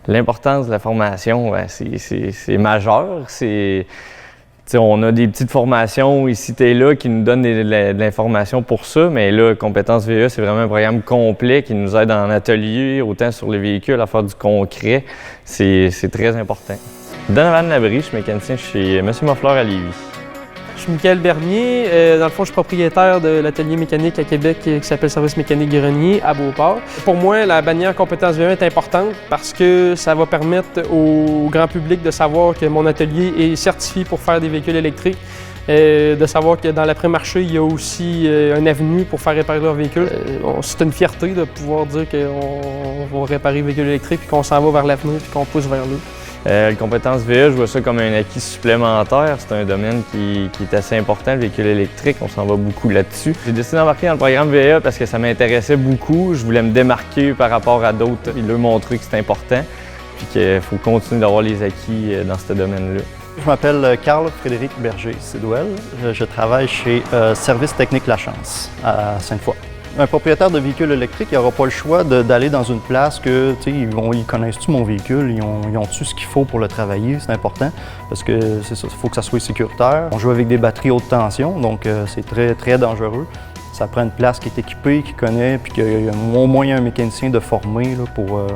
L'importance de la formation, ben, c'est majeur. On a des petites formations ici et là qui nous donnent de l'information pour ça, mais là, Compétences VE, c'est vraiment un programme complet qui nous aide en atelier, autant sur les véhicules, à faire du concret. C'est très important. Donovan Labrie, je suis mécanicien chez M. Moffleur à Lévis. Je suis Michael Bernier. Dans le fond, je suis propriétaire de l'atelier mécanique à Québec qui s'appelle Service mécanique Grenier à Beauport. Pour moi, la bannière Compétences VE est importante parce que ça va permettre au grand public de savoir que mon atelier est certifié pour faire des véhicules électriques. De savoir que dans l'après-marché, il y a aussi un avenue pour faire réparer leurs véhicules. C'est une fierté de pouvoir dire qu'on va réparer les véhicules électriques puis qu'on s'en va vers l'avenir puis qu'on pousse vers l'eux. Les compétences VE, je vois ça comme un acquis supplémentaire. C'est un domaine qui est assez important, le véhicule électrique. On s'en va beaucoup là-dessus. J'ai décidé d'embarquer dans le programme VE parce que ça m'intéressait beaucoup. Je voulais me démarquer par rapport à d'autres et leur montrer que c'est important puis qu'il faut continuer d'avoir les acquis dans ce domaine-là. Je m'appelle Carl-Frédéric Berger-Sidouel. Je travaille chez Service technique La Chance à Sainte-Foy. Un propriétaire de véhicule électrique, il n'aura pas le choix d'aller dans une place que, ils connaissent-tu mon véhicule, ils ont-tu ce qu'il faut pour le travailler, c'est important, parce que c'est ça, il faut que ça soit sécuritaire. On joue avec des batteries haute tension, donc c'est très, très dangereux. Ça prend une place qui est équipée, qui connaît, puis qu'il y a au moins un mécanicien de formé là, pour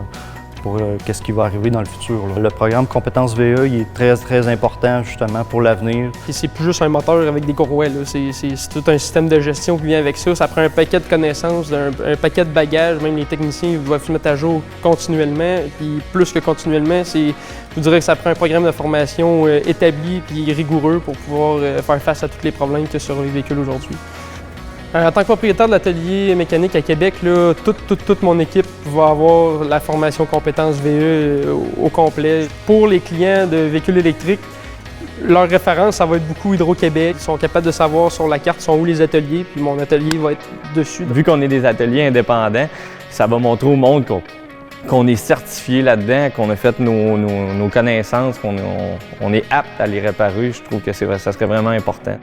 qu'est-ce qui va arriver dans le futur. Là. Le programme Compétences VE, il est très, très important justement pour l'avenir. C'est plus juste un moteur avec des courroies, c'est tout un système de gestion qui vient avec ça. Ça prend un paquet de connaissances, un paquet de bagages. Même les techniciens doivent se mettre à jour continuellement. Puis plus que continuellement, je vous dirais que ça prend un programme de formation établi et rigoureux pour pouvoir faire face à tous les problèmes qu'il y a sur les véhicules aujourd'hui. En tant que propriétaire de l'atelier mécanique à Québec, là, toute mon équipe va avoir la formation compétences VE au complet. Pour les clients de véhicules électriques, leur référence, ça va être beaucoup Hydro-Québec. Ils sont capables de savoir sur la carte sont où les ateliers, puis mon atelier va être dessus. Vu qu'on est des ateliers indépendants, ça va montrer au monde qu'on est certifié là-dedans, qu'on a fait nos connaissances, qu'on est apte à les réparer. Je trouve que ça serait vraiment important.